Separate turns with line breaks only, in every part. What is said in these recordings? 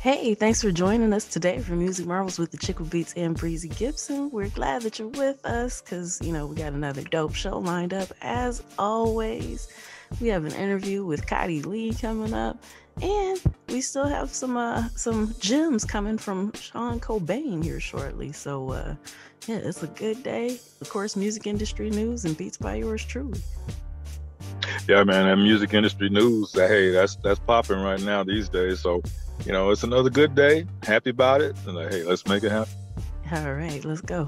Hey, thanks for joining us today for Music Marvels with Achickwitbeatz and Breezy Gipson. We're glad that you're with us because, we got another dope show lined up. As always, we have an interview with Khadi Lee coming up, and we still have some gems coming from Sean Cobain here shortly. So, yeah, it's a good day. Of course, music industry news and beats by yours truly.
Yeah, man, that music industry news, hey, that's popping right now these days. So, it's another good day. Happy about it. And hey, let's make it happen.
All right, let's go.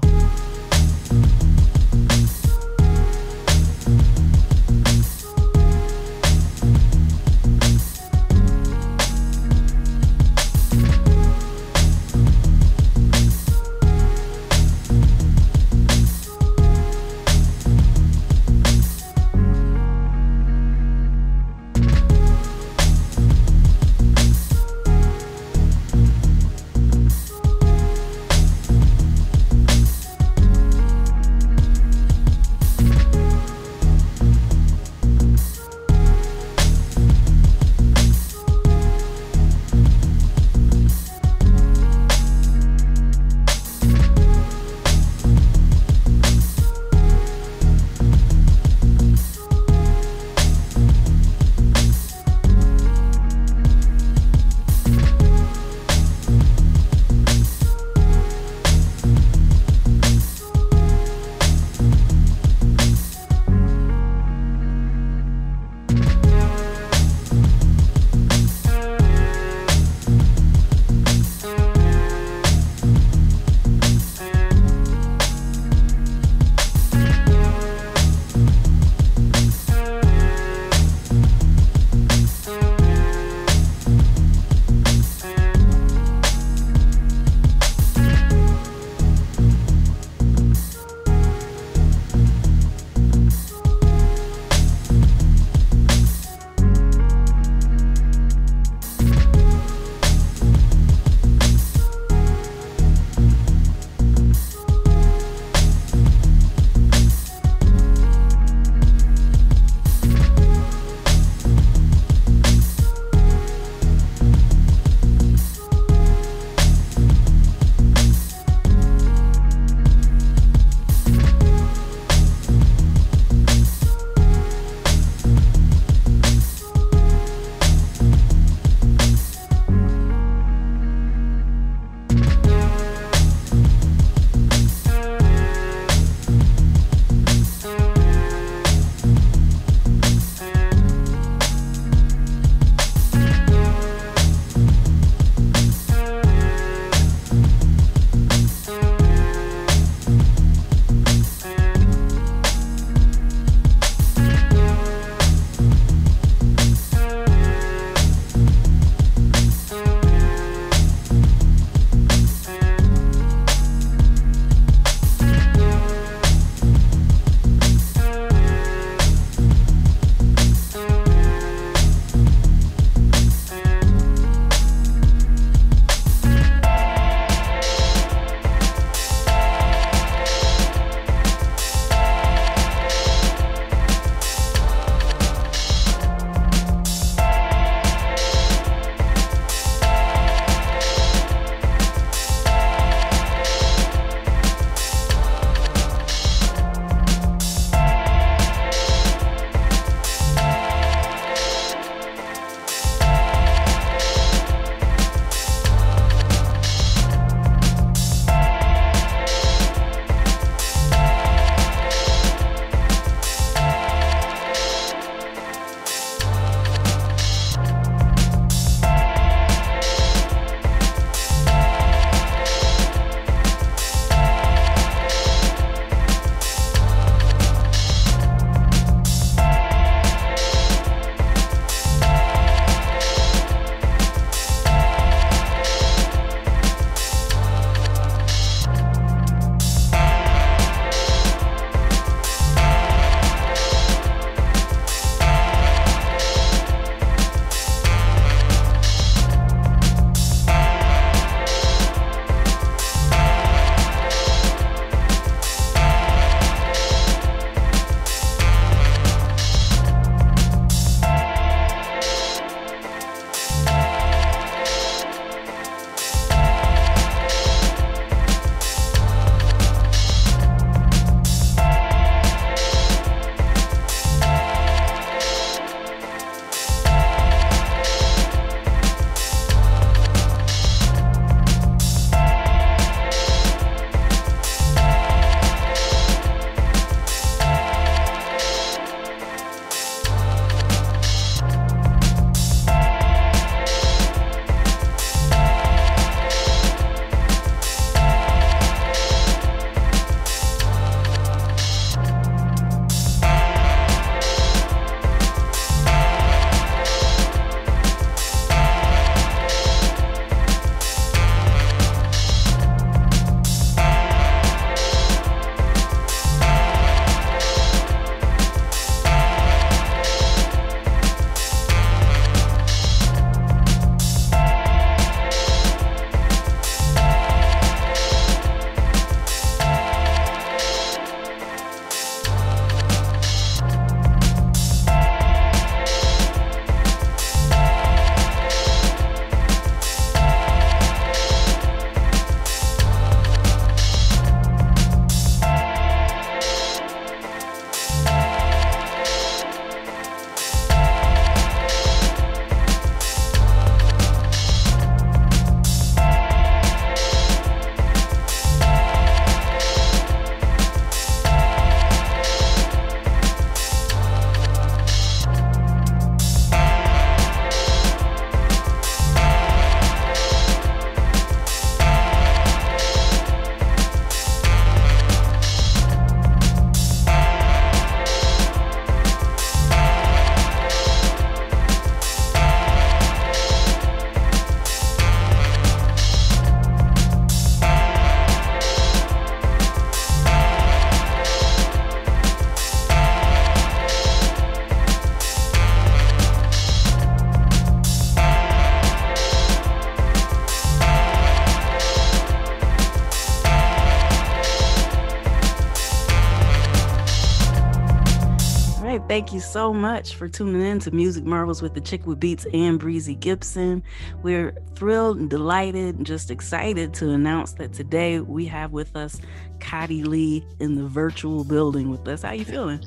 right. Thank you so much for tuning in to Music Marvels with Achickwitbeatz and Breezy Gipson. We're thrilled and delighted and just excited to announce that today we have with us Khadi Lee in the virtual building with us. How you feeling?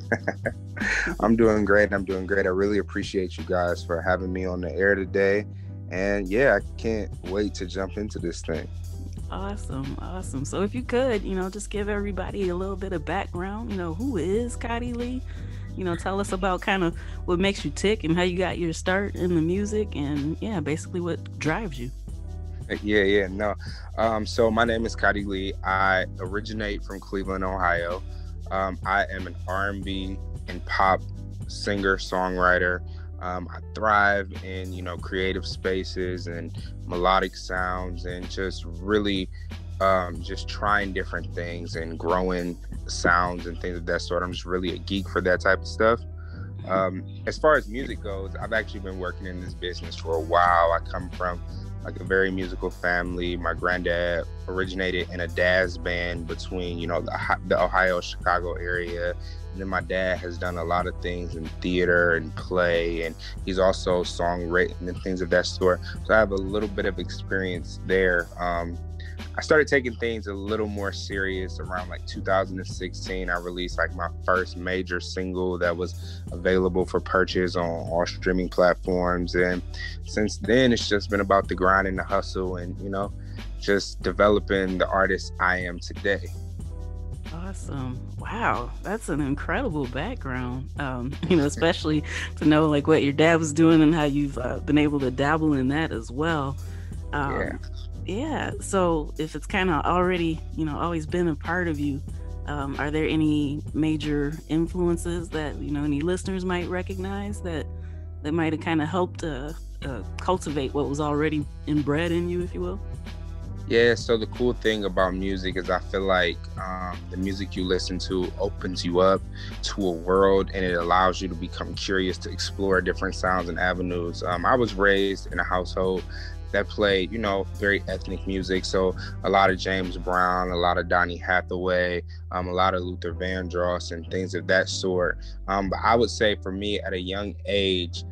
I'm doing great. I really appreciate you guys for having me on the air today. And yeah, I can't wait to jump into this thing.
Awesome. So if you could, just give everybody a little bit of background, who is Khadi Lee? Tell us about kind of what makes you tick and how you got your start in the music and basically what drives you.
So my name is Khadi Lee. I originate from Cleveland, Ohio. I am an R&B and pop singer, songwriter. I thrive in, creative spaces and melodic sounds and just really just trying different things and growing sounds and things of that sort. I'm just really a geek for that type of stuff. As far as music goes, I've actually been working in this business for a while. I come from like a very musical family. My granddad originated in a jazz band between, the Ohio, Chicago area. And then my dad has done a lot of things in theater and play, and he's also songwritten and things of that sort. So I have a little bit of experience there. I started taking things a little more serious around like 2016. I released like my first major single that was available for purchase on all streaming platforms. And since then, it's just been about the grind and the hustle and, just developing the artist I am today.
Awesome. Wow. That's an incredible background, especially to know like what your dad was doing and how you've been able to dabble in that as well. Yeah. So if it's kind of already, always been a part of you, are there any major influences that, any listeners might recognize that might have kind of helped cultivate what was already inbred in you, if you will?
Yeah, so the cool thing about music is I feel like the music you listen to opens you up to a world and it allows you to become curious to explore different sounds and avenues. I was raised in a household that played, very ethnic music. So a lot of James Brown, a lot of Donny Hathaway, a lot of Luther Vandross and things of that sort. But I would say for me at a young age,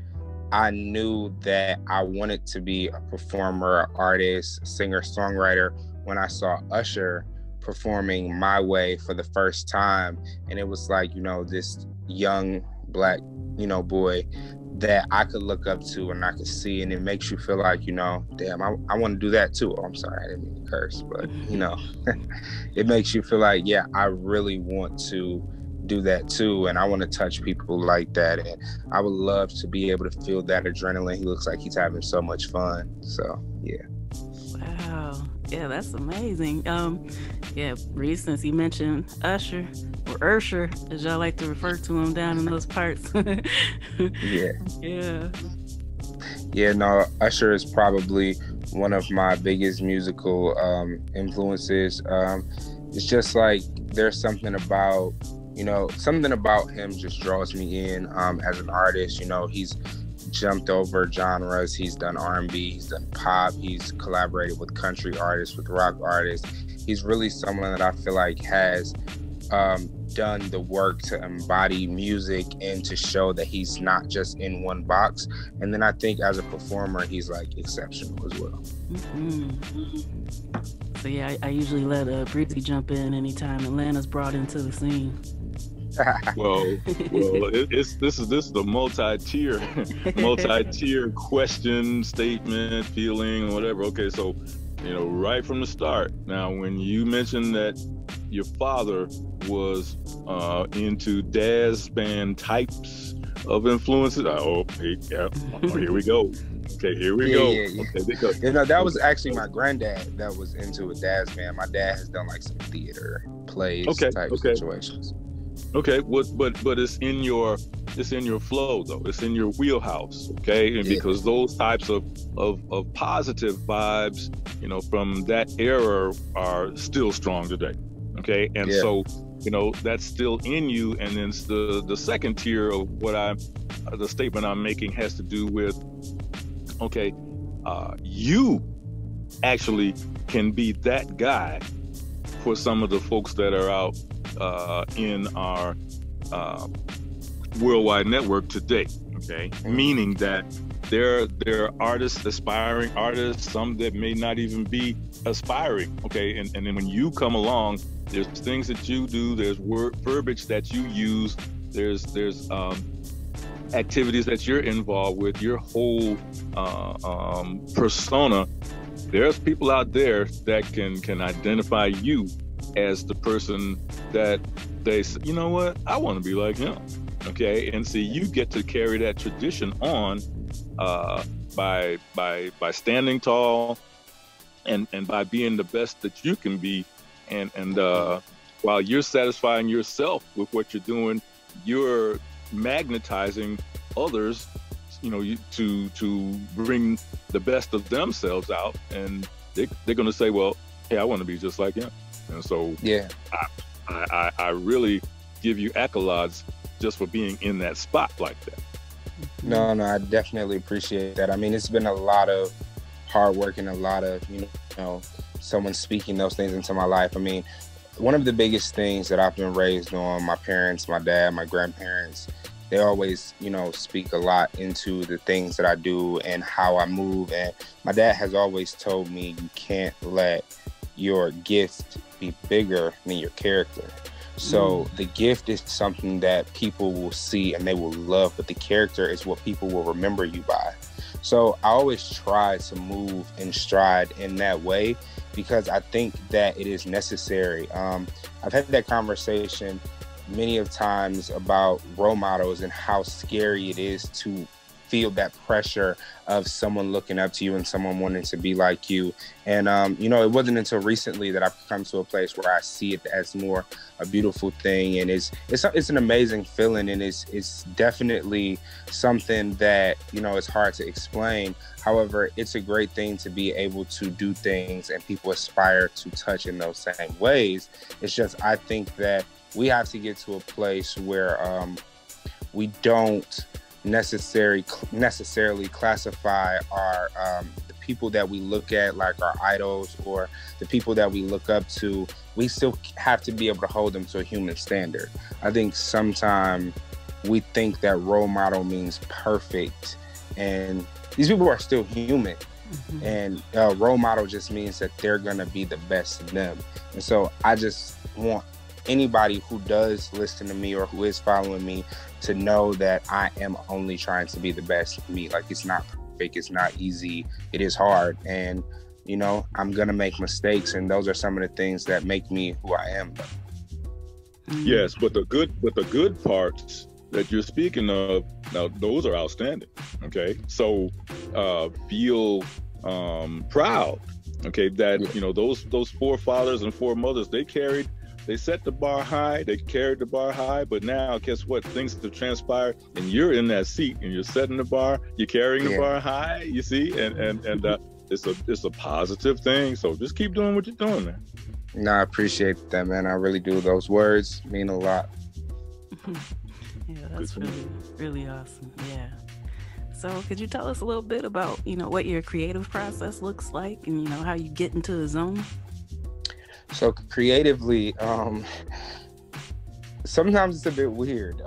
I knew that I wanted to be a performer, artist, singer, songwriter when I saw Usher performing My Way for the first time. And it was like, this young Black, boy that I could look up to and I could see, and it makes you feel like, damn, I want to do that too. Oh, I'm sorry, I didn't mean to curse, but, it makes you feel like, yeah, I really want to do that too, and I want to touch people like that, and I would love to be able to feel that adrenaline. He looks like he's having so much fun. So yeah.
Wow. Yeah, that's amazing. Reese, since you mentioned Usher, or Ursher, as y'all like to refer to him down in those parts.
Usher is probably one of my biggest musical influences. It's just like there's something about him just draws me in as an artist. He's jumped over genres. He's done R&B, he's done pop, he's collaborated with country artists, with rock artists. He's really someone that I feel like has done the work to embody music and to show that he's not just in one box. And then I think as a performer, he's like exceptional as well.
So yeah, I usually let Breezy jump in anytime Atlanta's brought into the scene.
This is the multi-tier question, statement, feeling, whatever. Okay, so right from the start. Now, when you mentioned that your father was into jazz band types of influences, here we go. Okay, here we go.
Okay, that was actually my granddad that was into a jazz band. My dad has done like some theater plays type situations.
Okay, but it's in your flow though. It's in your wheelhouse, okay? And because those types of positive vibes, from that era are still strong today, okay? And so, that's still in you. And then the second tier of the statement I'm making has to do with, okay, you actually can be that guy for some of the folks that are out in our worldwide network today. Okay, meaning that there are artists, aspiring artists, some that may not even be aspiring. Okay, and then when you come along, there's things that you do, there's verbiage that you use, there's activities that you're involved with, your whole persona. There's people out there that can identify you as the person that they say, you know what, I want to be like him. Okay, and see, you get to carry that tradition on by standing tall and by being the best that you can be, and while you're satisfying yourself with what you're doing, you're magnetizing others, you know, to bring the best of themselves out, and they're going to say, well, hey, I want to be just like him. And so
yeah,
I really give you accolades just for being in that spot like that.
No, I definitely appreciate that. I mean, it's been a lot of hard work and a lot of, you know, someone speaking those things into my life. I mean, one of the biggest things that I've been raised on, my parents, my dad, my grandparents, they always, you know, speak a lot into the things that I do and how I move. And my dad has always told me, you can't let your gift be bigger than your character. So the gift is something that people will see and they will love, but the character is what people will remember you by. So I always try to move in stride in that way because I think that it is necessary. I've had that conversation many of times about role models and how scary it is to feel that pressure of someone looking up to you and someone wanting to be like you. And, you know, it wasn't until recently that I've come to a place where I see it as more a beautiful thing. And it's an amazing feeling. And it's definitely something that, you know, it's hard to explain. However, it's a great thing to be able to do things and people aspire to touch in those same ways. It's just, I think that we have to get to a place where we don't necessarily classify our the people that we look at like our idols or the people that we look up to. We still have to be able to hold them to a human standard. I think sometimes we think that role model means perfect, and these people are still human. And role model just means that they're gonna be the best of them. And so I just want anybody who does listen to me or who is following me to know that I am only trying to be the best of me. Like, it's not perfect, it's not easy, it is hard, and you know, I'm gonna make mistakes, and those are some of the things that make me who I am.
Yes, but the good parts that you're speaking of, now those are outstanding. Okay, so feel proud. Okay, that you know those forefathers and foremothers, they set the bar high, they carried the bar high, but now guess what? Things have transpired and you're in that seat and you're setting the bar, you're carrying the bar high, you see, and it's a positive thing. So just keep doing what you're doing, man.
No, I appreciate that, man. I really do. Those words mean a lot.
Yeah, that's really, really awesome. Yeah. So could you tell us a little bit about, you know, what your creative process looks like and, you know, how you get into the zone?
So creatively, sometimes it's a bit weird.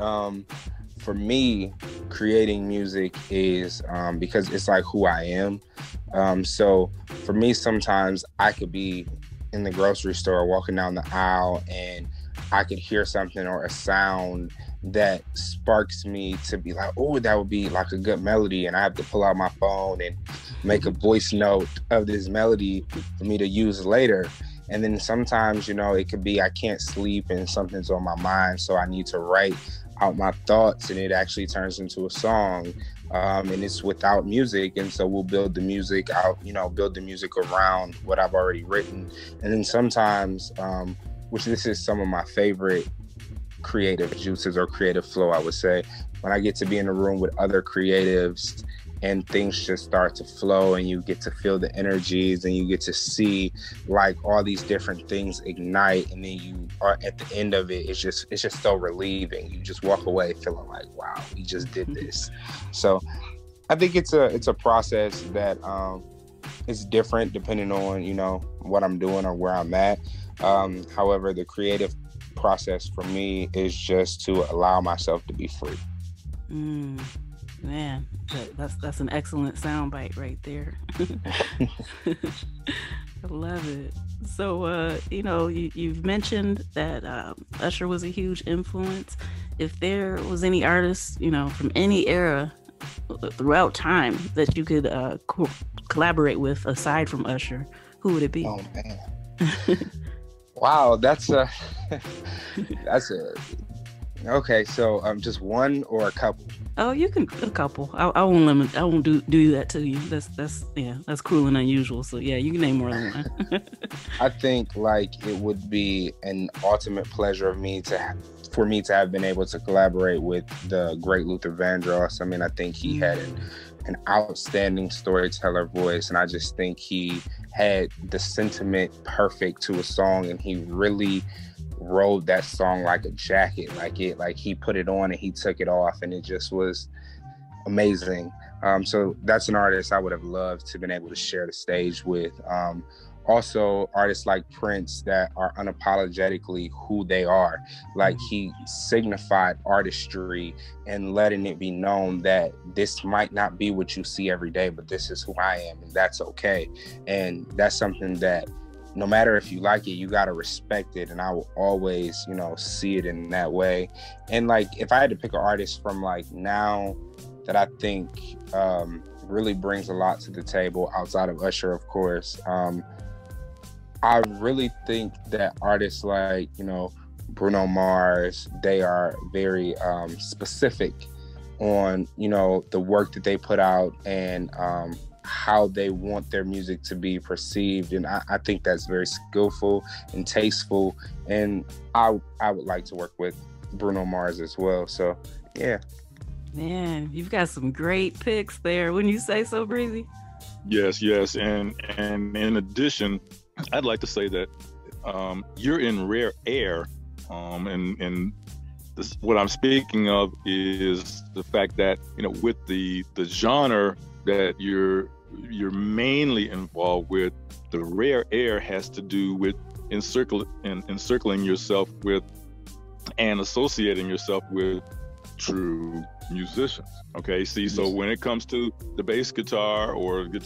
For me, creating music is because it's like who I am. So for me, sometimes I could be in the grocery store walking down the aisle and I could hear something or a sound that sparks me to be like, oh, that would be like a good melody. And I have to pull out my phone and make a voice note of this melody for me to use later. And then sometimes, you know, it could be I can't sleep and something's on my mind, so I need to write out my thoughts, and it actually turns into a song. And it's without music, and so we'll build the music out, you know, build the music around what I've already written. And then sometimes, which this is some of my favorite creative juices or creative flow, I would say, when I get to be in a room with other creatives and things just start to flow and you get to feel the energies and you get to see like all these different things ignite, and then you are at the end of it, it's just so relieving. You just walk away feeling like, wow, we just did this. So I think it's a process that is different depending on, you know, what I'm doing or where I'm at. However, the creative process for me is just to allow myself to be free.
Mm, man, that's an excellent soundbite right there. I love it. So, you've mentioned that Usher was a huge influence. If there was any artist, from any era throughout time that you could collaborate with aside from Usher, who would it be?
Oh man. Wow, that's a okay. So just one or a couple?
Oh, you can a couple. I won't limit. I won't do that to you. That's cruel and unusual. So yeah, you can name more than one.
I think like it would be an ultimate pleasure for me to have been able to collaborate with the great Luther Vandross. I mean, I think he had an outstanding storyteller voice, and I just think he had the sentiment perfect to a song, and he really rode that song like a jacket, like he put it on and he took it off, and it just was amazing. So that's an artist I would have loved to been able to share the stage with. Also artists like Prince that are unapologetically who they are. Like he signified artistry and letting it be known that this might not be what you see every day, but this is who I am, and that's okay. And that's something that no matter if you like it, you got to respect it. And I will always, see it in that way. And like, if I had to pick an artist from like now that I think really brings a lot to the table outside of Usher, of course, I really think that artists like, Bruno Mars, they are very specific on, the work that they put out and how they want their music to be perceived. And I think that's very skillful and tasteful. And I would like to work with Bruno Mars as well. So, yeah.
Man, you've got some great picks there. Wouldn't you say so, Breezy?
Yes. And in addition, I'd like to say that you're in rare air. And this, what I'm speaking of is the fact that, with the genre that you're mainly involved with, the rare air has to do with encircling yourself with and associating yourself with true musicians. Okay, see, so when it comes to the bass guitar or the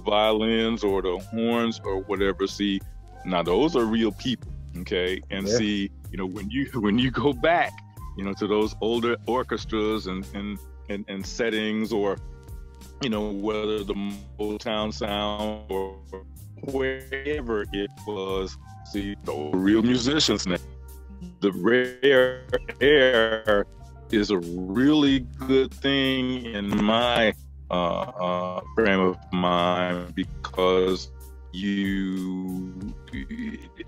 violins or the horns or whatever, see, now those are real people. Okay, and see, when you go back, to those older orchestras and settings, or whether the Motown sound or wherever it was, see, those real musicians now. The rare air is a really good thing in my frame of mind, because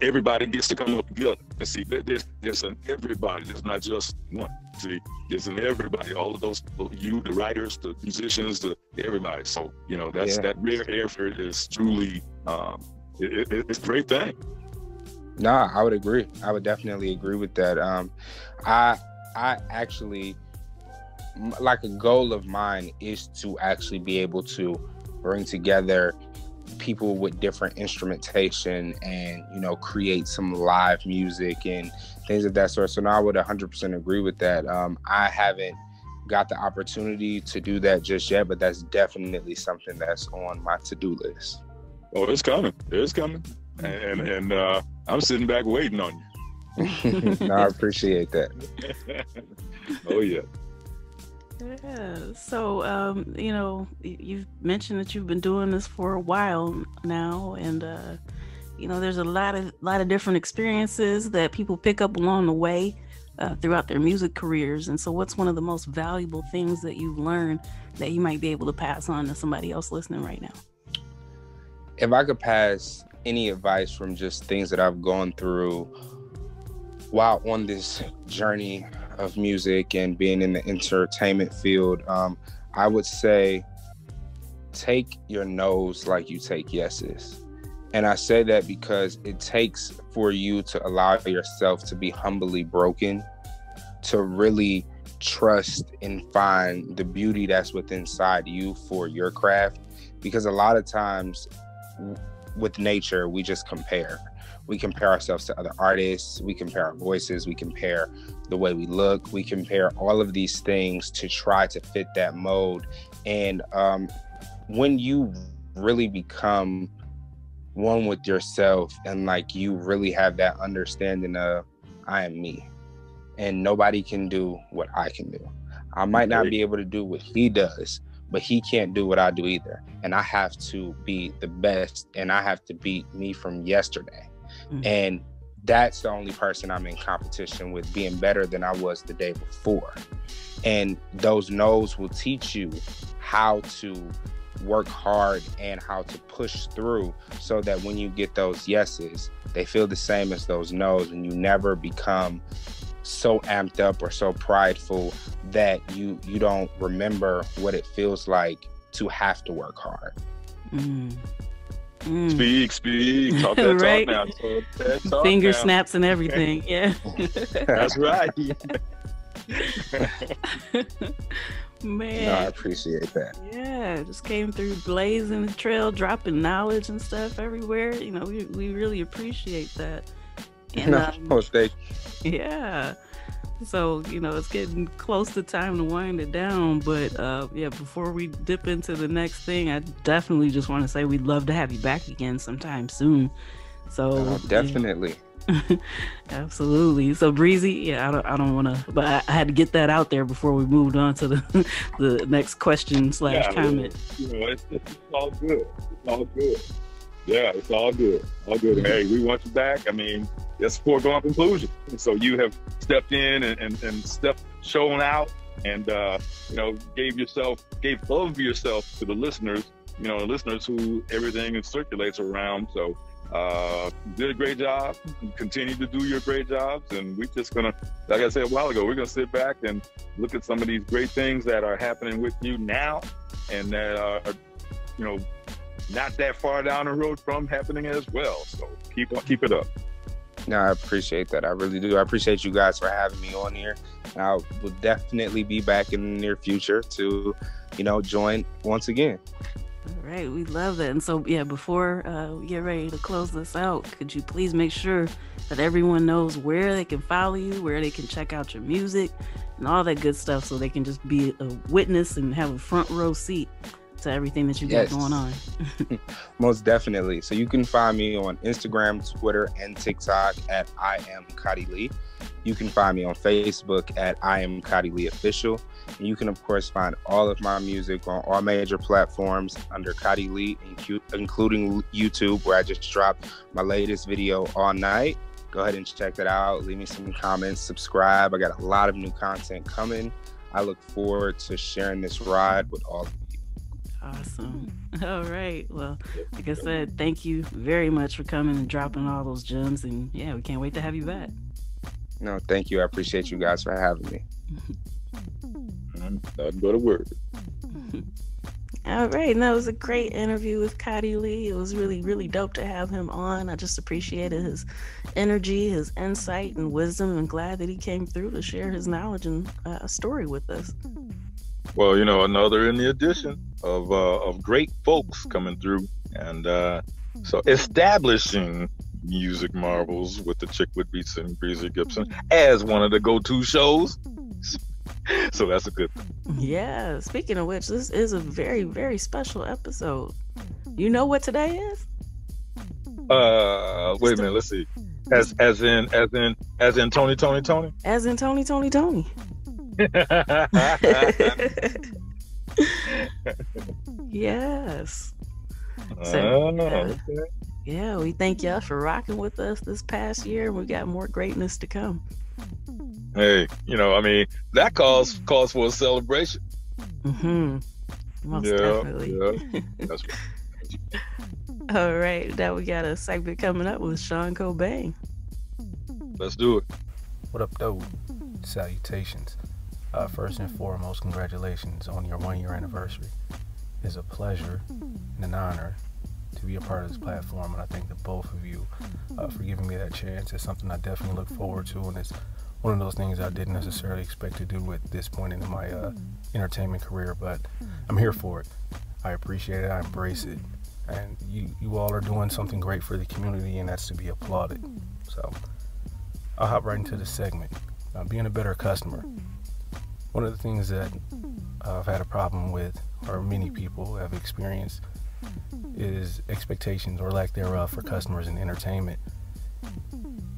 everybody gets to come up together. And see, there's an everybody. There's not just one. See, there's an everybody. All of those, the writers, the musicians, everybody. So that rare air is truly it's a great thing.
Nah, I would agree. I would definitely agree with that. I actually, like, a goal of mine is to actually be able to bring together people with different instrumentation and, create some live music and things of that sort. So now I would 100% agree with that. I haven't got the opportunity to do that just yet, but that's definitely something that's on my to-do list.
Oh, it's coming. It's coming. And I'm sitting back waiting on you.
No, I appreciate that.
Oh, yeah.
Yeah. So, you've mentioned that you've been doing this for a while now, and there's a lot of different experiences that people pick up along the way throughout their music careers. And so, what's one of the most valuable things that you've learned that you might be able to pass on to somebody else listening right now?
If I could pass any advice from just things that I've gone through while on this journey of music and being in the entertainment field, I would say take your no's like you take yeses. And I say that because it takes for you to allow yourself to be humbly broken, to really trust and find the beauty that's within inside you for your craft. Because a lot of times with nature, we just compare. We compare ourselves to other artists. We compare our voices. We compare the way we look. We compare all of these things to try to fit that mold. And when you really become one with yourself, and like you really have that understanding of, I am me and nobody can do what I can do. I might not be able to do what he does, but he can't do what I do either. And I have to be the best, and I have to beat me from yesterday. And that's the only person I'm in competition with, being better than I was the day before. And those no's will teach you how to work hard and how to push through, so that when you get those yeses, they feel the same as those no's, and you never become so amped up or so prideful that you don't remember what it feels like to have to work hard.
Speak, talk that
right?
Talk now. Talk that talk
Finger
now.
snaps and everything. Yeah.
That's right.
Man.
No, I appreciate that.
Yeah, just came through blazing the trail, dropping knowledge and stuff everywhere. You know, we really appreciate that. And,
Thank you.
yeah. So, you know, it's getting close to time to wind it down. But yeah, before we dip into the next thing, I definitely just want to say we'd love to have you back again sometime soon. So
definitely.
Absolutely. So Breezy, yeah, I don't want to, but I had to get that out there before we moved on to the next question / comment.
You know, it's all good. It's all good. Yeah, it's all good. All good. Hey, we want you back. I mean, that's a foregone conclusion. So you have stepped in and shown out, and you know, gave of yourself to the listeners. You know, the listeners who everything circulates around. So you did a great job. You continue to do your great jobs, and we're just gonna, like I said a while ago, we're gonna sit back and look at some of these great things that are happening with you now, and that are, you know, not that far down the road from happening as well. So keep it up.
No, I appreciate that. I really do. I appreciate you guys for having me on here. I will definitely be back in the near future to, you know, join once again.
All right, we love that. And so, yeah, before we get ready to close this out, could you please make sure that everyone knows where they can follow you, where they can check out your music, and all that good stuff, so they can just be a witness and have a front row seat to everything that you got going on.
Most definitely. So you can find me on Instagram, Twitter, and TikTok at I am Khadi Lee. You can find me on Facebook at I am Khadi Lee Official. And you can, of course, find all of my music on all major platforms under Khadi Lee, including YouTube, where I just dropped my latest video all night. Go ahead and check that out. Leave me some comments, subscribe. I got a lot of new content coming. I look forward to sharing this ride with all of you.
Awesome. All right. Well, like I said, thank you very much for coming and dropping all those gems. And yeah, we can't wait to have you back.
No, thank you. I appreciate you guys for having me.
I'd go to work.
All right. And that was a great interview with Khadi Lee. It was really, really dope to have him on. I just appreciated his energy, his insight and wisdom, and glad that he came through to share his knowledge and a story with us.
Well, you know, another in the addition of great folks coming through, and so establishing Music Marvels with the Achickwitbeatz and Breezy Gipson as one of the go-to shows. So that's a good thing.
Yeah. Speaking of which, this is a very, very special episode. You know what today is?
Wait a minute. Let's see. As in Tony.
As in Tony. Yes. So, yeah, we thank y'all for rocking with us this past year, and we got more greatness to come.
Hey, you know, I mean, that calls for a celebration.
Most definitely.
Yeah. That's right.
All right, now we got a segment coming up with Sean Cobain.
Let's do it.
What up, though? Salutations. First and foremost, congratulations on your 1-year anniversary. It's a pleasure and an honor to be a part of this platform, and I thank the both of you for giving me that chance. It's something I definitely look forward to, and it's one of those things I didn't necessarily expect to do at this point in my entertainment career, but I'm here for it. I appreciate it. I embrace it. And you all are doing something great for the community, and that's to be applauded. So I'll hop right into the segment. Being a better customer. One of the things that I've had a problem with, or many people have experienced, is expectations or lack thereof for customers in entertainment.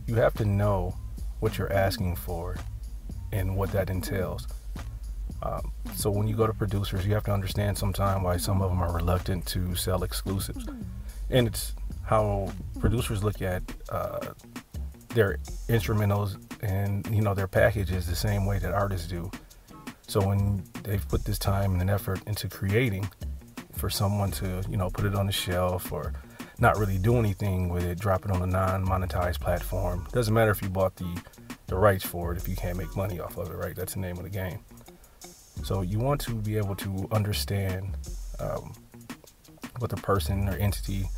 You have to know what you're asking for and what that entails. So when you go to producers, you have to understand sometimes why some of them are reluctant to sell exclusives. And it's how producers look at their instrumentals and, you know, their packages the same way that artists do. So when they've put this time and an effort into creating, for someone to, you know, put it on the shelf or not really do anything with it, drop it on a non-monetized platform. Doesn't matter if you bought the rights for it if you can't make money off of it, right? That's the name of the game. So you want to be able to understand what the person or entity,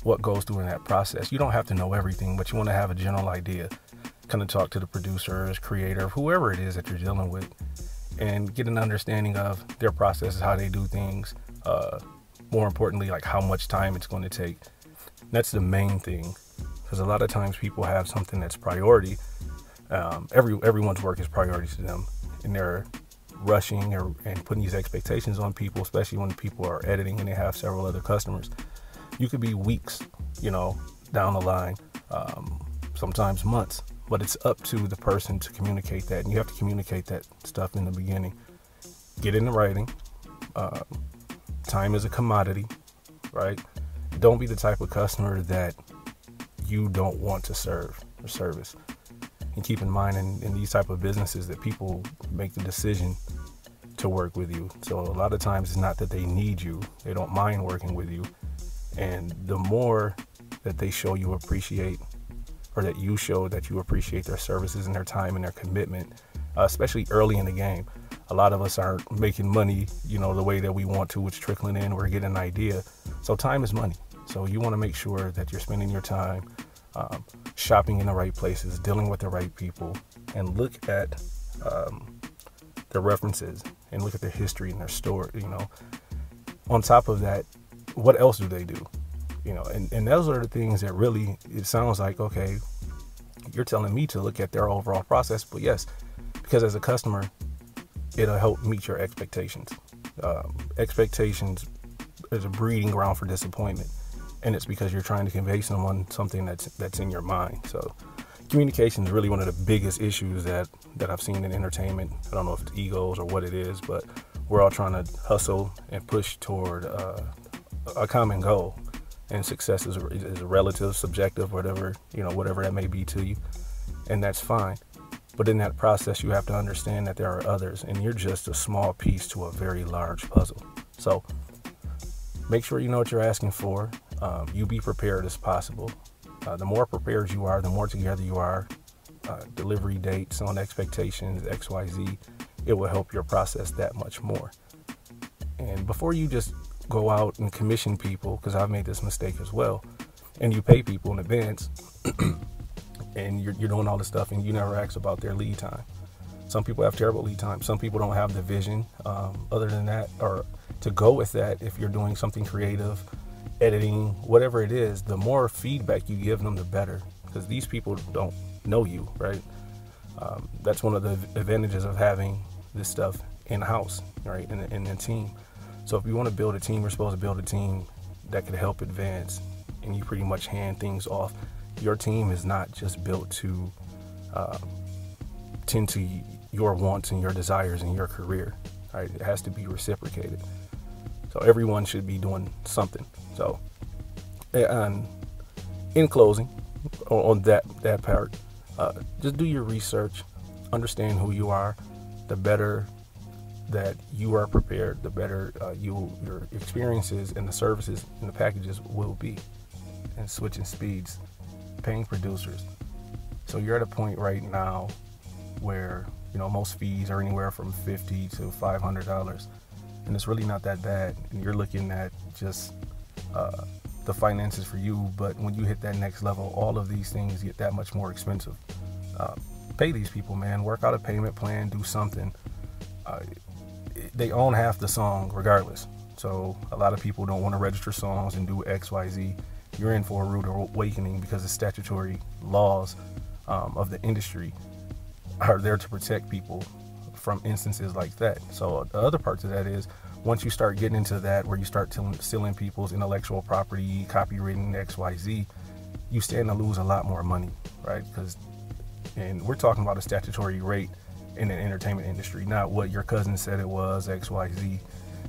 what goes through in that process. You don't have to know everything, but you want to have a general idea. Kind of talk to the producers, creator, whoever it is that you're dealing with, and get an understanding of their processes, how they do things. More importantly, like how much time it's going to take. That's the main thing, because a lot of times people have something that's priority. Everyone's work is priority to them, and they're rushing and putting these expectations on people, especially when people are editing and they have several other customers. You could be weeks, you know, down the line, sometimes months, but it's up to the person to communicate that, and you have to communicate that stuff in the beginning. Get into writing. Time is a commodity, right? Don't be the type of customer that you don't want to serve or service. And keep in mind in these type of businesses that people make the decision to work with you. So a lot of times it's not that they need you. They don't mind working with you. And the more that they show you appreciate, or that you show that you appreciate their services and their time and their commitment, especially early in the game. A lot of us aren't making money, you know, the way that we want to. It's trickling in. We're getting an idea. So time is money. So you want to make sure that you're spending your time shopping in the right places, dealing with the right people, and look at their references and look at their history and their story. You know, on top of that, what else do they do? You know, and those are the things that really, it sounds like, okay, you're telling me to look at their overall process. But yes, because as a customer, it'll help meet your expectations. Expectations is a breeding ground for disappointment, and it's because you're trying to convey someone something that's in your mind. So communication is really one of the biggest issues that I've seen in entertainment. I don't know if it's egos or what it is, but we're all trying to hustle and push toward a common goal. And success is relative, subjective, whatever that may be to you, and that's fine. But in that process, you have to understand that there are others, and you're just a small piece to a very large puzzle. So make sure you know what you're asking for. You be prepared as possible. The more prepared you are, the more together you are. Delivery dates on expectations, XYZ, it will help your process that much more. And before you just go out and commission people, because I've made this mistake as well, and you pay people in advance, and you're doing all this stuff, and you never ask about their lead time. Some people have terrible lead time. Some people don't have the vision. Other than that, or to go with that, if you're doing something creative, editing, whatever it is, the more feedback you give them, the better, because these people don't know you, right? That's one of the advantages of having this stuff in-house, right, in a team. So if you want to build a team, you're supposed to build a team that could help advance, and you pretty much hand things off. Your team is not just built to tend to your wants and your desires in your career, right? It has to be reciprocated. So everyone should be doing something. So, and in closing, on that part, just do your research, understand who you are. The better that you are prepared, the better your experiences and the services and the packages will be. And switching speeds, paying producers. So you're at a point right now where, you know, most fees are anywhere from $50 to $500, and it's really not that bad. And you're looking at just the finances for you, but when you hit that next level, all of these things get that much more expensive. Pay these people, man. Work out a payment plan. Do something. They own half the song regardless. So a lot of people don't want to register songs and do XYZ. You're in for a rude awakening because the statutory laws of the industry are there to protect people from instances like that. So the other part to that is, once you start getting into that, where you start stealing people's intellectual property, copywritten XYZ, you stand to lose a lot more money, right? And we're talking about a statutory rate in the entertainment industry, not what your cousin said it was, XYZ.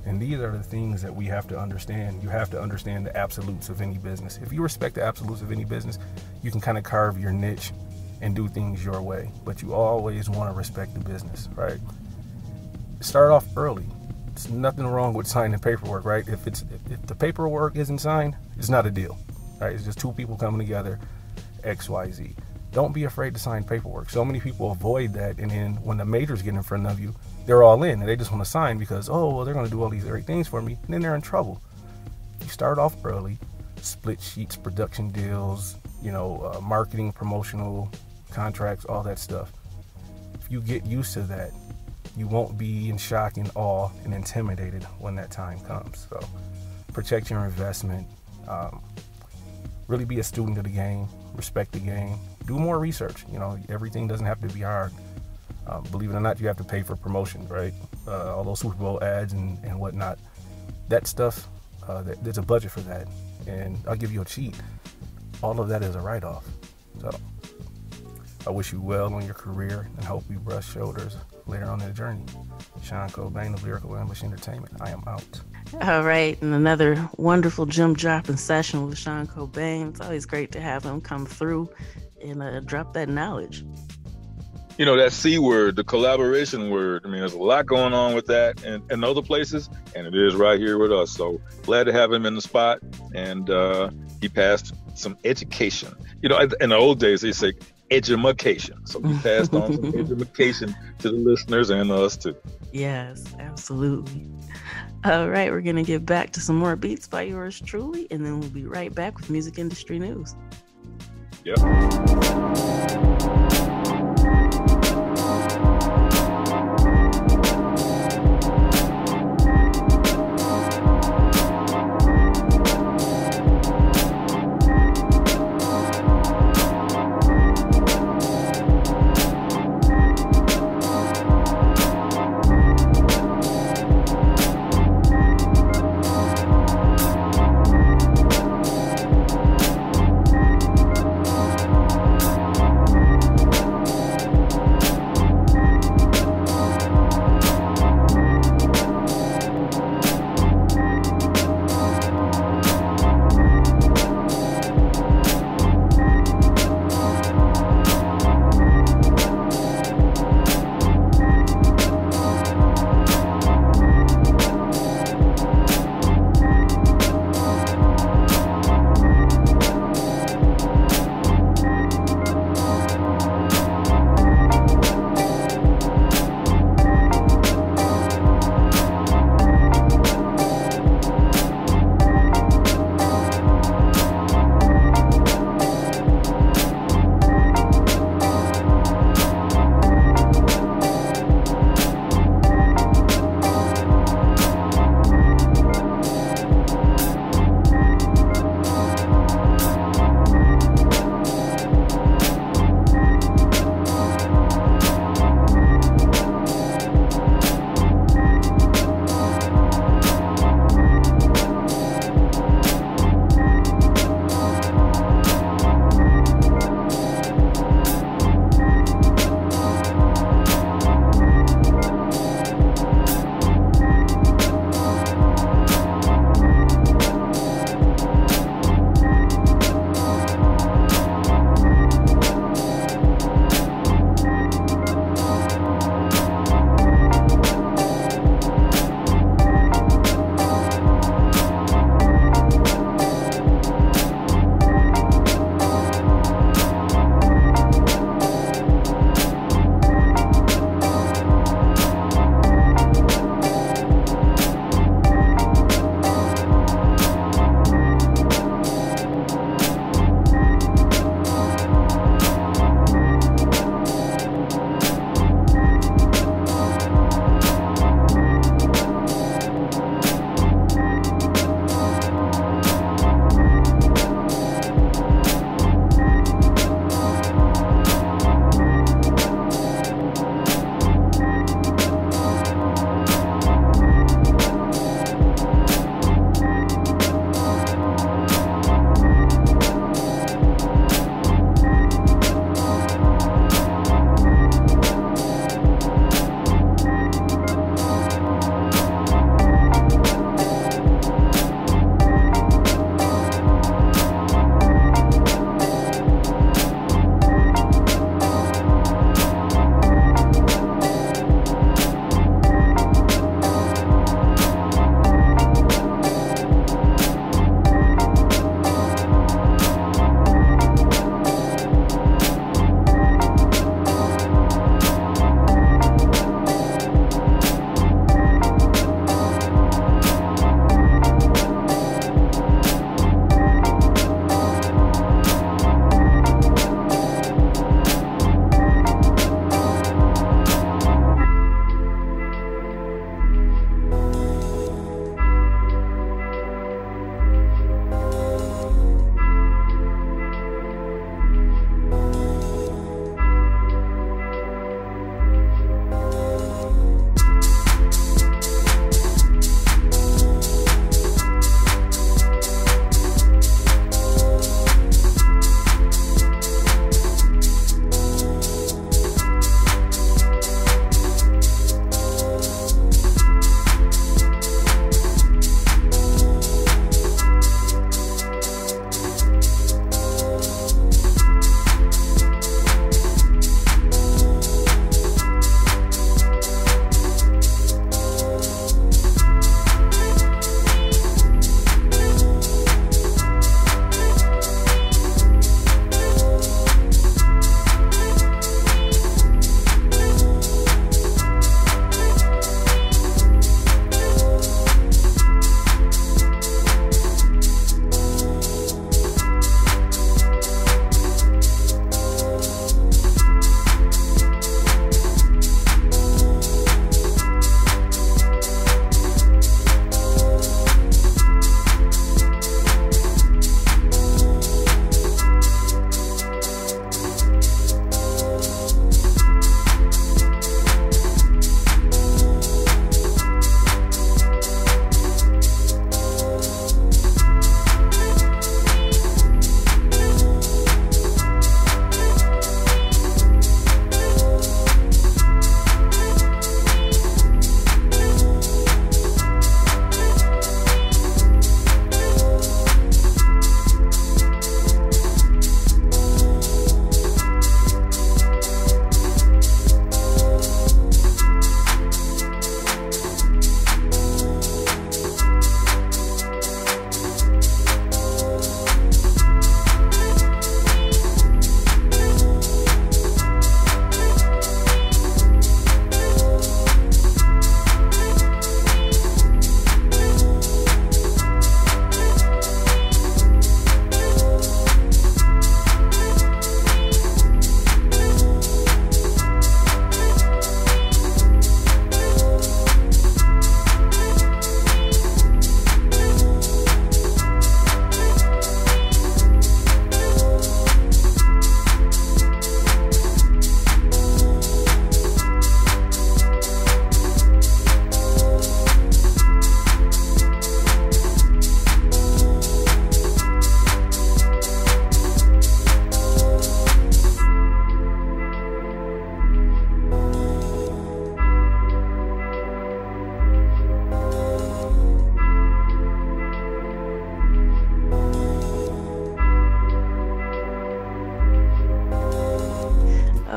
And these are the things that we have to understand. You have to understand the absolutes of any business. If you respect the absolutes of any business, you can kind of carve your niche and do things your way. But you always want to respect the business, right? Start off early. There's nothing wrong with signing paperwork, right? If the paperwork isn't signed, it's not a deal, right? It's just two people coming together, XYZ. Don't be afraid to sign paperwork. So many people avoid that, and then when the majors get in front of you, they're all in, and they just want to sign because, oh, well, they're going to do all these great things for me, and then they're in trouble. You start off early, split sheets, production deals, marketing, promotional contracts, all that stuff. If you get used to that, you won't be in shock and awe and intimidated when that time comes. So protect your investment. Really be a student of the game, respect the game, do more research. Everything doesn't have to be hard. Believe it or not, you have to pay for promotions, right? All those Super Bowl ads and whatnot. That stuff, there's a budget for that. And I'll give you a cheat. All of that is a write-off. So I wish you well on your career and hope we brush shoulders later on in the journey. Sean Cobain of Lyrical Ambush Entertainment. I am out.
All right, and another wonderful gem dropping session with Sean Cobain. It's always great to have him come through and drop that knowledge.
That C word, the collaboration word. I mean, there's a lot going on with that and other places, and it is right here with us. So glad to have him in the spot. And he passed some education. In the old days, they say edumacation. So he passed on some edumacation to the listeners and us too.
Yes, absolutely. All right, we're going to get back to some more beats by yours truly, and then we'll be right back with music industry news.
Yep.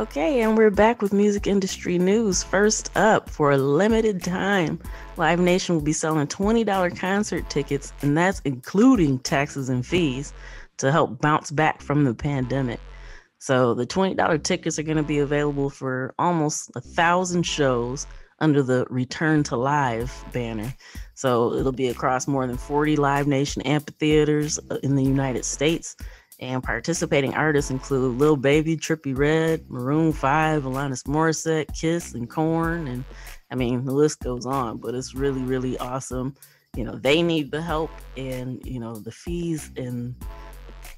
Okay, and we're back with music industry news. First up, for a limited time, Live Nation will be selling $20 concert tickets, and that's including taxes and fees, to help bounce back from the pandemic. So the $20 tickets are going to be available for almost 1,000 shows under the Return to Live banner. So it'll be across more than 40 Live Nation amphitheaters in the United States. And participating artists include Lil Baby, Trippie Redd, Maroon 5, Alanis Morissette, Kiss, and Korn. And I mean, the list goes on, but it's really, really awesome. You know, they need the help, and, you know, the fees and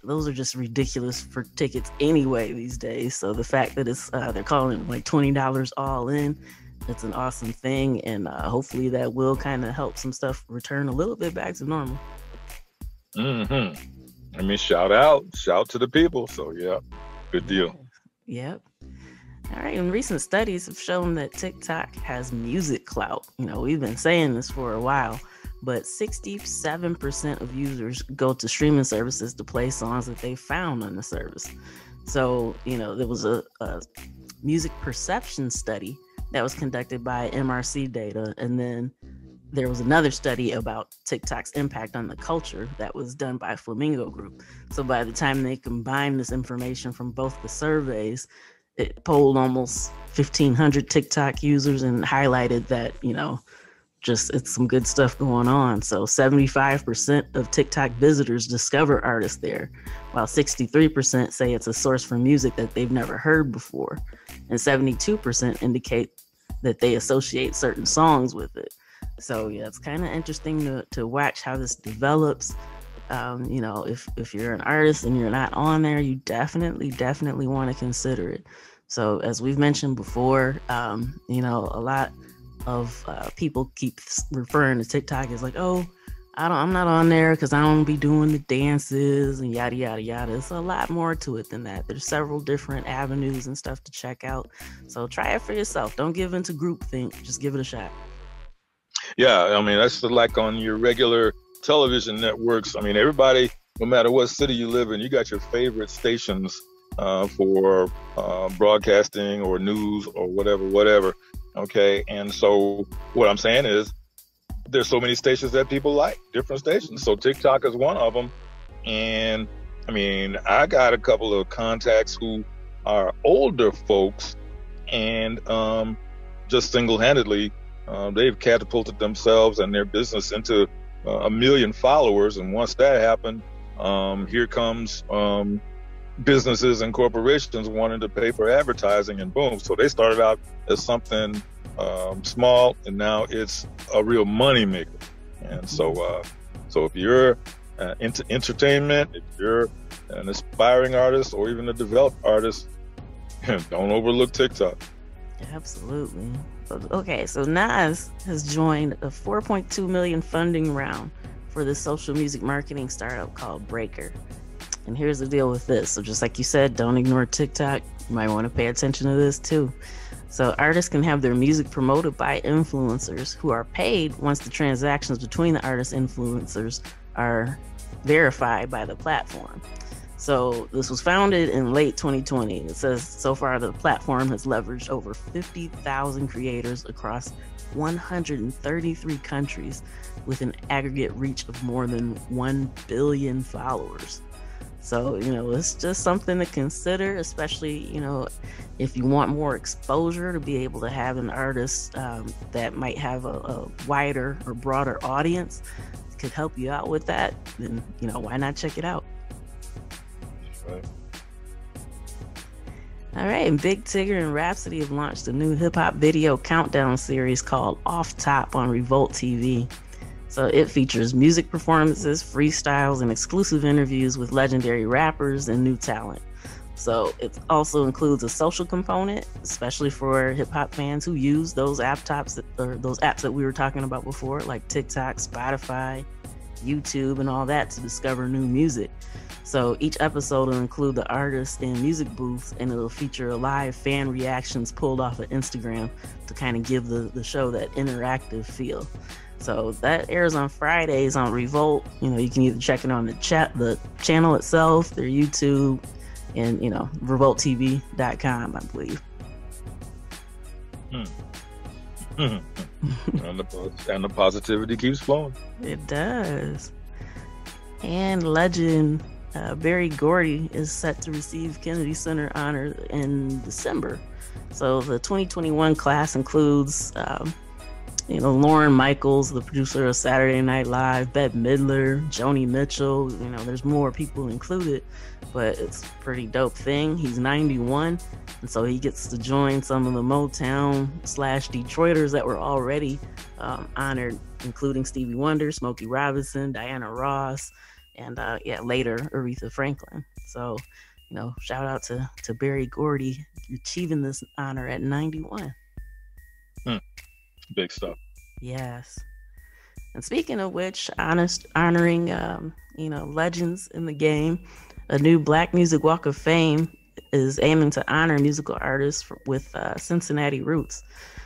those are just ridiculous for tickets anyway these days. So the fact that it's they're calling it like $20 all in, it's an awesome thing. And hopefully that will kind of help some stuff return a little bit back to normal.
Mm-hmm. I mean, shout to the people. So yeah, good deal.
Yep. All right. And recent studies have shown that TikTok has music clout. You know, we've been saying this for a while, but 67% of users go to streaming services to play songs that they found on the service. So, you know, there was a music perception study that was conducted by MRC Data, and then there was another study about TikTok's impact on the culture that was done by Flamingo Group. So by the time they combined this information from both the surveys, it polled almost 1,500 TikTok users and highlighted that, you know, just it's some good stuff going on. So 75% of TikTok visitors discover artists there, while 63% say it's a source for music that they've never heard before. And 72% indicate that they associate certain songs with it. So yeah, it's kind of interesting to watch how this develops. You know, if you're an artist and you're not on there, you definitely want to consider it. So as we've mentioned before, you know, a lot of people keep referring to TikTok as like, oh, I'm not on there because I don't be doing the dances and yada yada yada. It's a lot more to it than that. There's several different avenues and stuff to check out. So try it for yourself. Don't give into groupthink. Just give it a shot.
Yeah, I mean, that's like on your regular television networks. I mean, everybody, no matter what city you live in, you got your favorite stations for broadcasting or news or whatever. Okay, and so what I'm saying is there's so many stations that people like, different stations. So TikTok is one of them. And I mean, I got a couple of contacts who are older folks, and just single-handedly, they've catapulted themselves and their business into 1 million followers. And once that happened, here comes businesses and corporations wanting to pay for advertising, and boom. So they started out as something small, and now it's a real money maker. And so if you're into entertainment, if you're an aspiring artist or even a developed artist, don't overlook TikTok.
Absolutely. Okay, so Nas has joined a $4.2 million funding round for this social music marketing startup called Breaker. And here's the deal with this. So just like you said, don't ignore TikTok. You might want to pay attention to this too. So artists can have their music promoted by influencers who are paid once the transactions between the artists and influencers are verified by the platform. So this was founded in late 2020. It says so far the platform has leveraged over 50,000 creators across 133 countries with an aggregate reach of more than 1 billion followers. So, you know, it's just something to consider, especially, you know, if you want more exposure, to be able to have an artist that might have a wider or broader audience could help you out with that, then, you know, why not check it out?
Right.
All right, and Big Tigger and Rhapsody have launched a new hip-hop video countdown series called Off Top on Revolt TV. So it features music performances, freestyles, and exclusive interviews with legendary rappers and new talent. So it also includes a social component, especially for hip-hop fans who use those apps that we were talking about before, like TikTok, Spotify, YouTube, and all that, to discover new music. So each episode will include the artist in music booths, and it'll feature live fan reactions pulled off of Instagram to kind of give the show that interactive feel. So that airs on Fridays on Revolt. You know, you can either check it on the channel itself, their YouTube, and revolttv.com, I believe.
And the positivity keeps flowing.
It does. And legend Berry Gordy is set to receive Kennedy Center honor in December. So the 2021 class includes, Lauren Michaels, the producer of Saturday Night Live, Bette Midler, Joni Mitchell. There's more people included, but it's a pretty dope thing. He's 91, and so he gets to join some of the Motown/Detroiters that were already honored, including Stevie Wonder, Smokey Robinson, Diana Ross, and later Aretha Franklin. So, shout out to Berry Gordy achieving this honor at 91.
Big stuff.
Yes. And speaking of which, honoring legends in the game, a new Black Music Walk of Fame is aiming to honor musical artists with Cincinnati roots.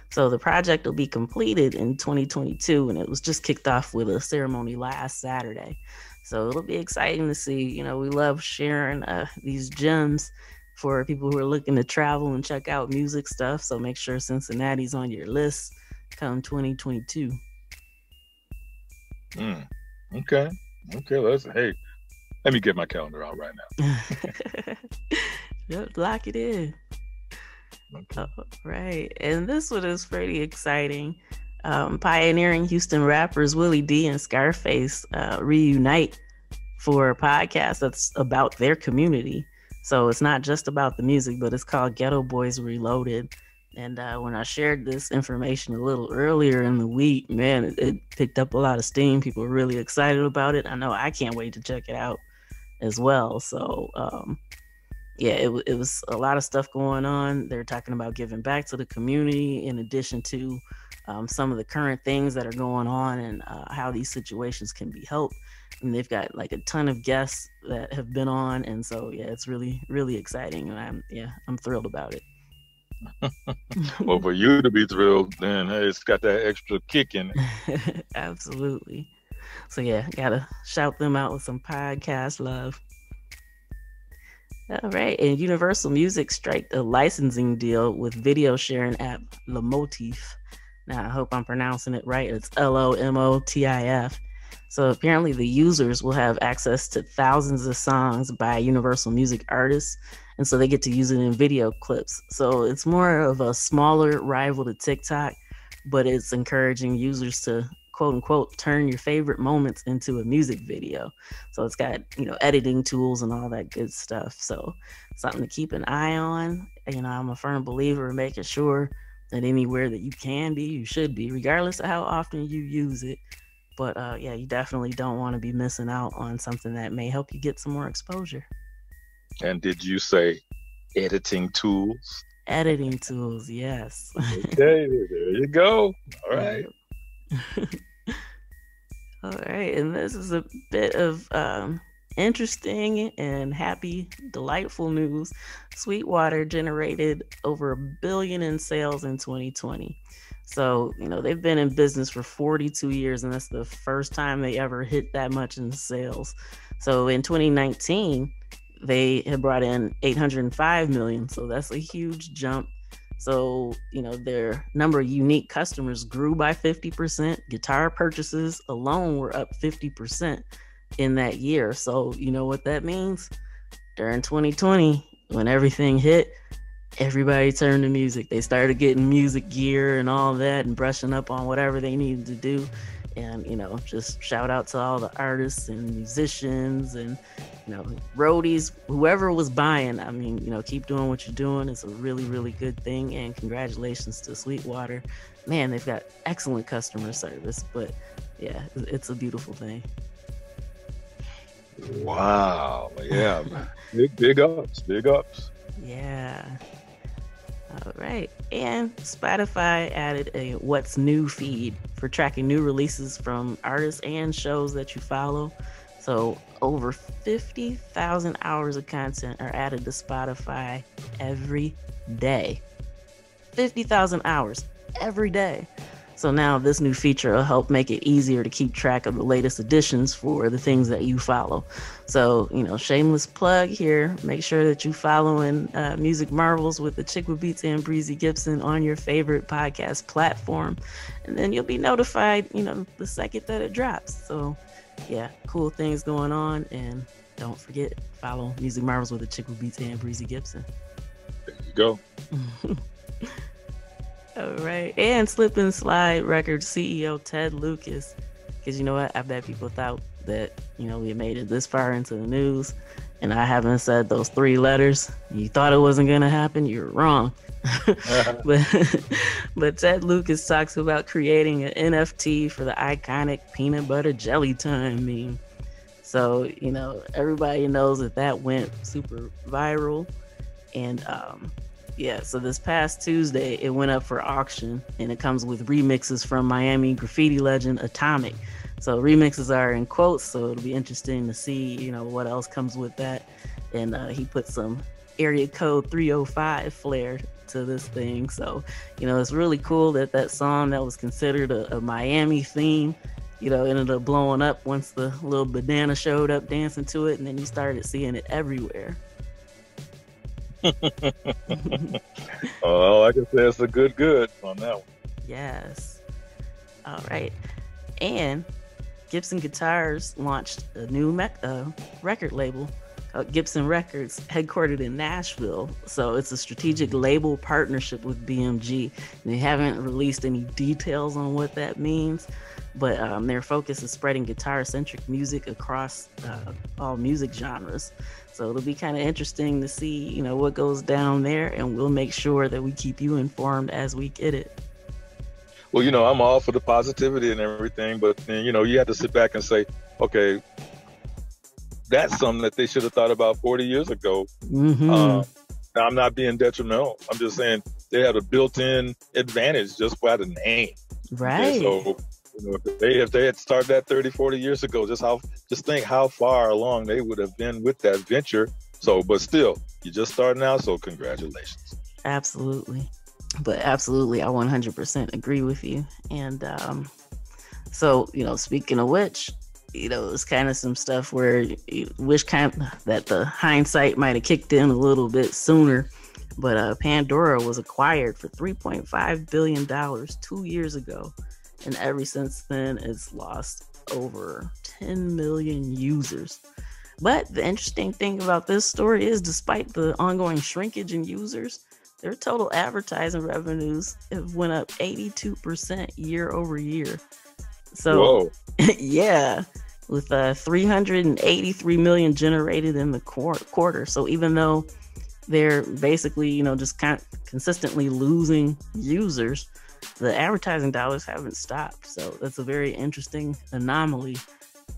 So the project will be completed in 2022, and it was just kicked off with a ceremony last Saturday. So it'll be exciting to see. We love sharing these gems for people who are looking to travel and check out music stuff. So make sure Cincinnati's on your list come 2022.
Okay. Let me get my calendar out right now.
Yep, lock it in.
Okay.
Right. And this one is pretty exciting. Pioneering Houston rappers Willie D and Scarface reunite for a podcast that's about their community. So it's not just about the music, but it's called Ghetto Boys Reloaded. And when I shared this information a little earlier in the week, man, it picked up a lot of steam. People were really excited about it. I know I can't wait to check it out as well. So, it was a lot of stuff going on. They're talking about giving back to the community in addition to some of the current things that are going on and how these situations can be helped. And they've got like a ton of guests that have been on. And so, it's really, really exciting. And I'm thrilled about it.
Well, for you to be thrilled, then hey, it's got that extra kick in
it. Absolutely. So gotta shout them out with some podcast love. All right, and Universal Music striked a licensing deal with video sharing app Lomotif. Now I hope I'm pronouncing it right. It's Lomotif. So apparently the users will have access to thousands of songs by Universal Music artists, and so they get to use it in video clips. So it's more of a smaller rival to TikTok, but it's encouraging users to quote unquote turn your favorite moments into a music video. So it's got editing tools and all that good stuff. So something to keep an eye on. I'm a firm believer in making sure that anywhere that you can be, you should be, regardless of how often you use it. But you definitely don't want to be missing out on something that may help you get some more exposure.
And did you say editing tools?
Editing tools, yes.
Okay, there you go. All right.
All right, and this is a bit of interesting and happy, delightful news. Sweetwater generated over $1 billion in sales in 2020. So, they've been in business for 42 years, and that's the first time they ever hit that much in sales. So in 2019, they had brought in $805 million. So that's a huge jump. So, their number of unique customers grew by 50%. Guitar purchases alone were up 50% in that year. So, you know what that means? During 2020, when everything hit, everybody turned to music. They started getting music gear and all that and brushing up on whatever they needed to do. And, just shout out to all the artists and musicians and, roadies, whoever was buying. I mean, keep doing what you're doing. It's a really, really good thing. And congratulations to Sweetwater. Man, they've got excellent customer service. But yeah, it's a beautiful thing.
Wow. Yeah. Big ups.
Yeah. All right. And Spotify added a What's New feed for tracking new releases from artists and shows that you follow. So over 50,000 hours of content are added to Spotify every day. 50,000 hours every day. So now this new feature will help make it easier to keep track of the latest additions for the things that you follow. So, shameless plug here. Make sure that you following Music Marvels with Achickwitbeatz and Breezy Gipson on your favorite podcast platform. And then you'll be notified, the second that it drops. So, yeah, cool things going on. And don't forget, follow Music Marvels with Achickwitbeatz and Breezy Gipson.
There you go.
All right. And Slip and Slide Records CEO Ted Lucas. Because you know what? I bet people thought that, we had made it this far into the news. And I haven't said those 3 letters. You thought it wasn't going to happen. You're wrong. But Ted Lucas talks about creating an NFT for the iconic peanut butter jelly time meme. So, everybody knows that went super viral. And, so this past Tuesday, it went up for auction, and it comes with remixes from Miami graffiti legend Atomic. So remixes are in quotes, so it'll be interesting to see, what else comes with that. And he put some area code 305 flair to this thing. So, it's really cool that song that was considered a Miami theme, ended up blowing up once the little banana showed up dancing to it, and then you started seeing it everywhere.
Oh, I can say it's a good on that one.
Yes. All right. And Gibson Guitars launched a new record label called Gibson Records, headquartered in Nashville. So it's a strategic label partnership with BMG. They haven't released any details on what that means, but their focus is spreading guitar-centric music across all music genres. So it'll be kind of interesting to see, what goes down there, and we'll make sure that we keep you informed as we get it.
Well, I'm all for the positivity and everything, but then, you have to sit back and say, okay, that's something that they should have thought about 40 years ago.
Mm-hmm.
I'm not being detrimental. I'm just saying they have a built-in advantage just by the name.
Right.
Okay, so, if they had started that 30, 40 years ago, just think how far along they would have been with that venture. So, but still, you're just starting out, so congratulations.
Absolutely. But absolutely, I 100% agree with you. And so, speaking of which, it's kind of some stuff where you wish that the hindsight might have kicked in a little bit sooner. But Pandora was acquired for $3.5 billion 2 years ago. And ever since then, it's lost over 10 million users. But the interesting thing about this story is, despite the ongoing shrinkage in users, their total advertising revenues have went up 82% year over year. So, yeah, with 383 million generated in the quarter. So even though they're basically, just consistently losing users, the advertising dollars haven't stopped. So that's a very interesting anomaly,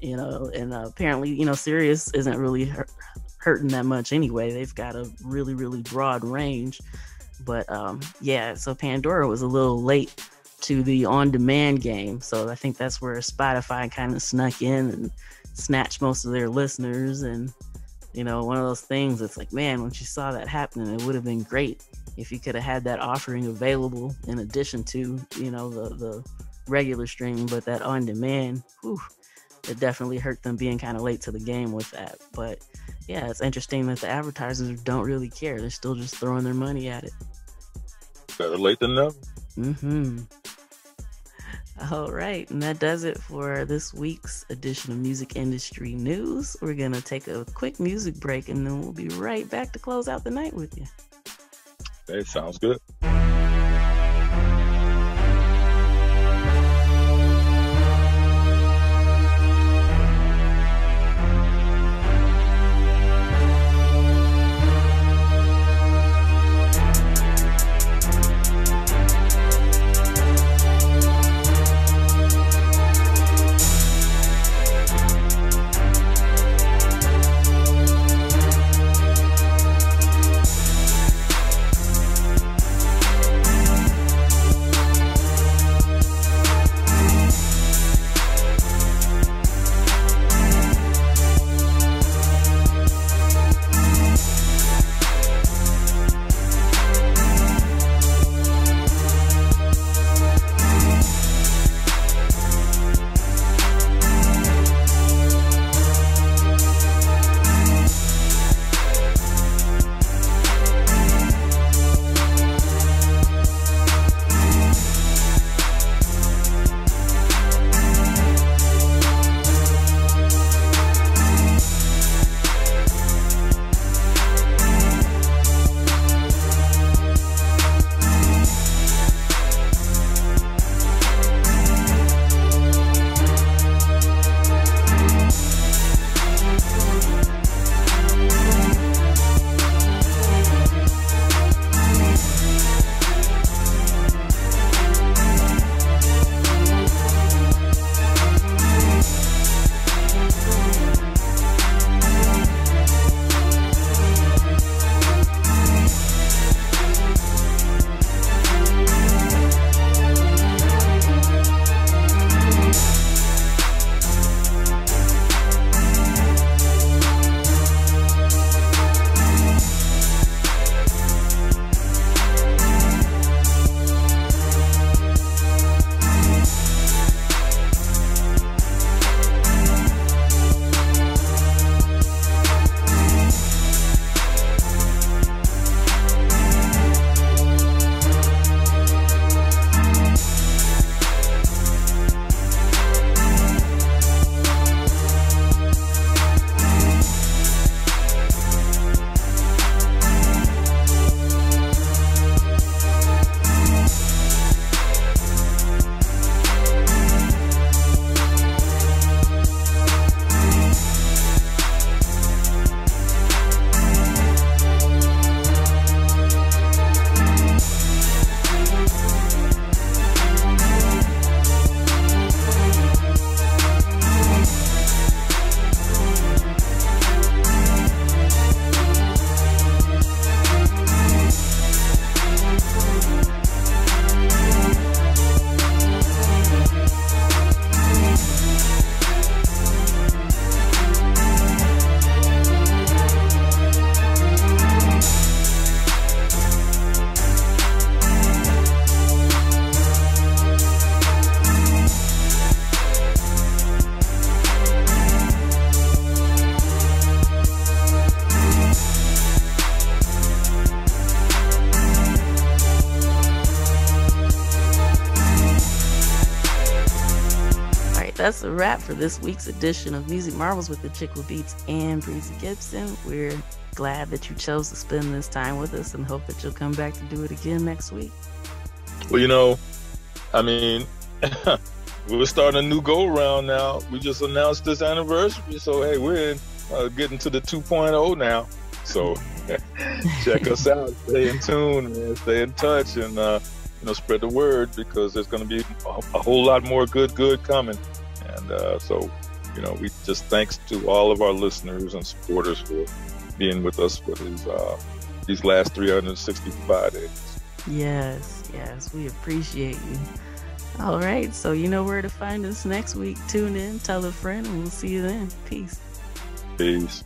and apparently, Sirius isn't really hurting that much anyway. They've got a really, really broad range. But so Pandora was a little late to the on-demand game. So I think that's where Spotify kind of snuck in and snatched most of their listeners. And, one of those things, it's like, man, when you saw that happening, it would have been great if you could have had that offering available in addition to, the regular streaming. But that on-demand, it definitely hurt them being kind of late to the game with that. But yeah, it's interesting that the advertisers don't really care. They're still just throwing their money at it.
Better late than never.
Mm-hmm. All right, and that does it for this week's edition of Music Industry News. We're going to take a quick music break, and then we'll be right back to close out the night with you.
Hey, sounds good.
that's a wrap for this week's edition of Music Marvels with Achickwitbeatz and Breezy Gipson. We're glad that you chose to spend this time with us and hope that you'll come back to do it again next week.
Well, I mean, we're starting a new go-round now. We just announced this anniversary, so hey, we're getting to the 2.0 now. So check us out. Stay in tune, man. Stay in touch, and spread the word, because there's going to be a whole lot more good coming. And so, we just thanks to all of our listeners and supporters for being with us for these last 365 days.
Yes, we appreciate you. All right, so you know where to find us next week. Tune in, tell a friend, and we'll see you then. Peace.